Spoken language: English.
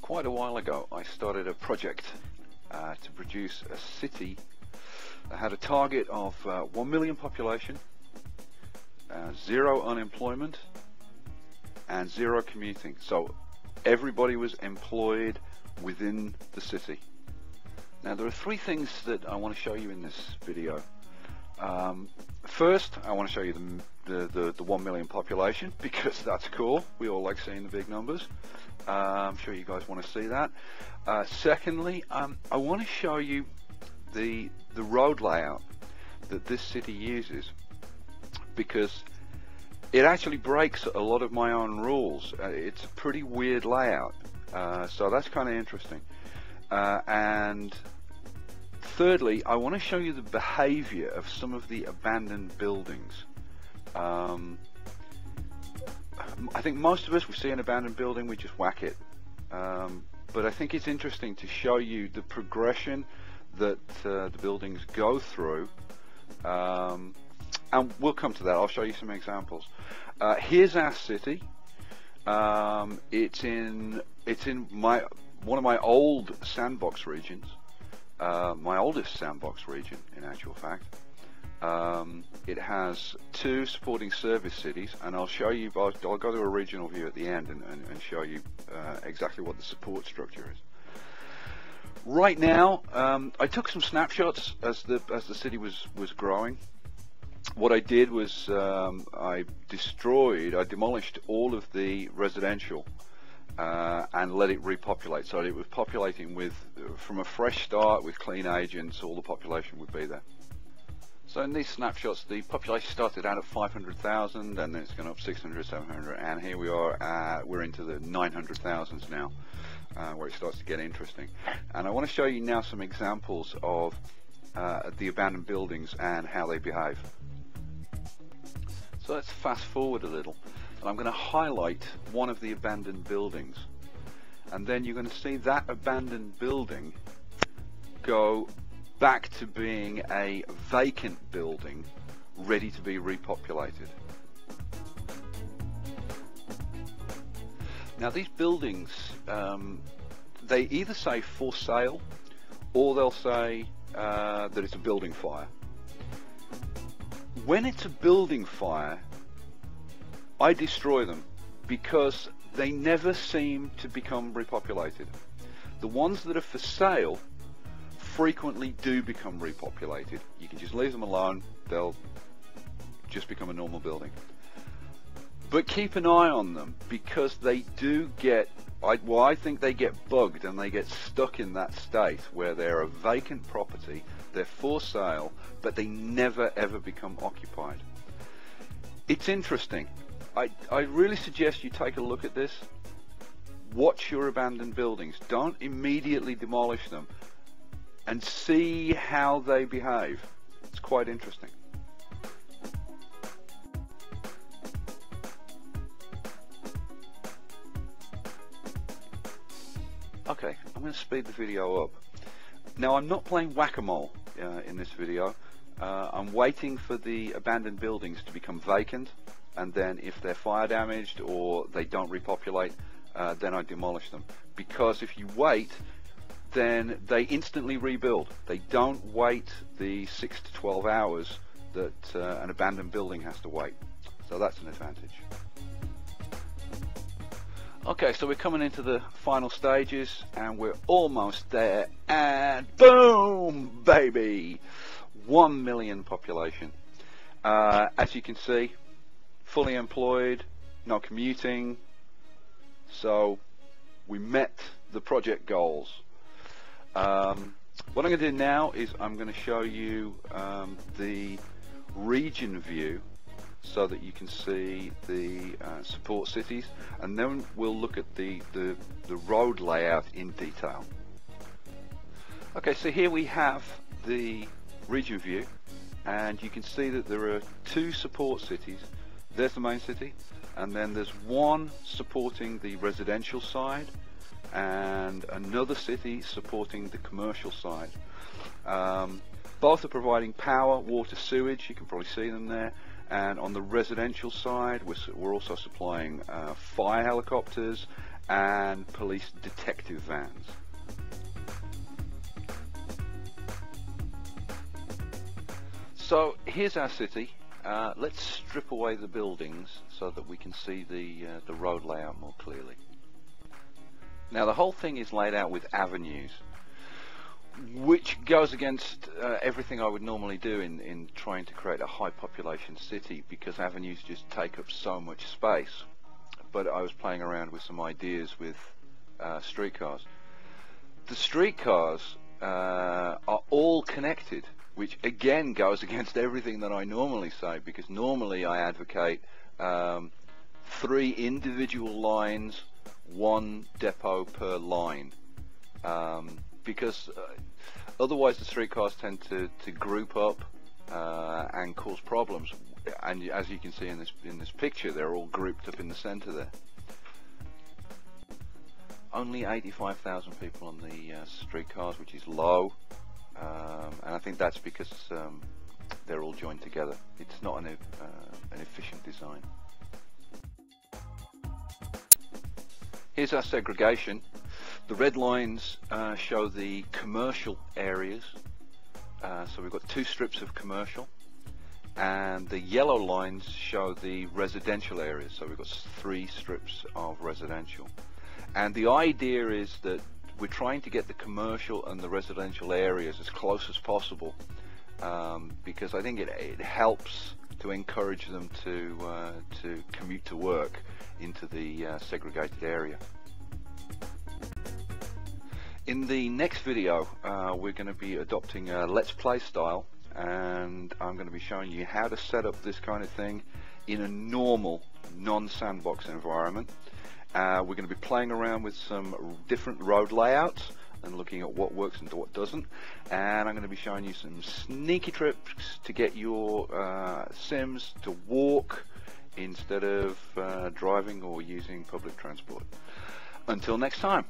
Quite a while ago I started a project to produce a city that had a target of 1 million population, 0 unemployment and 0 commuting. So everybody was employed within the city. Now there are 3 things that I want to show you in this video. First, I want to show you the 1 million population, because that's cool. We all like seeing the big numbers. I'm sure you guys want to see that. Secondly, I want to show you the road layout that this city uses, because it actually breaks a lot of my own rules. It's a pretty weird layout, so that's kind of interesting. And thirdly, I want to show you the behavior of some of the abandoned buildings. I think most of us, we see an abandoned building, we just whack it. But I think it's interesting to show you the progression that the buildings go through. And we'll come to that. I'll show you some examples. Here's our city. It's in one of my old sandbox regions. My oldest sandbox region, in actual fact. It has 2 supporting service cities, and I'll show you. I'll go to a regional view at the end and show you exactly what the support structure is. Right now, I took some snapshots as the city was growing. What I did was I demolished all of the residential and let it repopulate. So it was populating from a fresh start with clean agents. All the population would be there. So in these snapshots, the population started out at 500,000, and then it's gone up 600, 700, and here we are. We're into the 900,000s now, where it starts to get interesting. And I want to show you now some examples of the abandoned buildings and how they behave. So let's fast forward a little, and I'm going to highlight one of the abandoned buildings, and then you're going to see that abandoned building go back to being a vacant building ready to be repopulated. Now these buildings, they either say for sale, or they'll say that it's a building fire. When it's a building fire, I destroy them, because they never seem to become repopulated. The ones that are for sale frequently do become repopulated. You can just leave them alone, they'll just become a normal building. But keep an eye on them, because they do get, I think they get bugged and they get stuck in that state where they're a vacant property, they're for sale, but they never ever become occupied. It's interesting. I really suggest you take a look at this. Watch your abandoned buildings. Don't immediately demolish them, and see how they behave. It's quite interesting. Okay, I'm going to speed the video up. Now I'm not playing whack-a-mole in this video. I'm waiting for the abandoned buildings to become vacant, and then if they're fire damaged or they don't repopulate, then I demolish them. Because if you wait, then they instantly rebuild. They don't wait the 6 to 12 hours that an abandoned building has to wait. So that's an advantage. Okay, so we're coming into the final stages, and we're almost there, and boom, baby! 1 million population. As you can see, fully employed, no commuting, so we met the project goals. What I'm going to do now is I'm going to show you the region view, so that you can see the support cities, and then we'll look at the road layout in detail. Okay, so here we have the region view, and you can see that there are 2 support cities. There's the main city, and then there's one supporting the residential side and another city supporting the commercial side. Both are providing power, water, sewage. You can probably see them there. And on the residential side, we're also supplying fire helicopters and police detective vans. So here's our city. Let's strip away the buildings so that we can see the road layout more clearly. Now the whole thing is laid out with avenues, which goes against everything I would normally do in trying to create a high population city, because avenues just take up so much space. But I was playing around with some ideas with streetcars. The streetcars are all connected, which again goes against everything that I normally say, because normally I advocate 3 individual lines, 1 depot per line, because otherwise the streetcars tend to group up and cause problems. And as you can see in this picture, they're all grouped up in the center there. Only 85,000 people on the streetcars, which is low, and I think that's because they're all joined together. It's not an efficient design. Here's our segregation. The red lines show the commercial areas, so we've got 2 strips of commercial, and the yellow lines show the residential areas, so we've got 3 strips of residential. And the idea is that we're trying to get the commercial and the residential areas as close as possible, because I think it helps to encourage them to commute to work into the segregated area. In the next video, we're going to be adopting a Let's Play style, and I'm going to be showing you how to set up this kind of thing in a normal, non-sandbox environment. We're going to be playing around with some different road layouts and looking at what works and what doesn't, and I'm going to be showing you some sneaky tricks to get your Sims to walk instead of driving or using public transport. Until next time.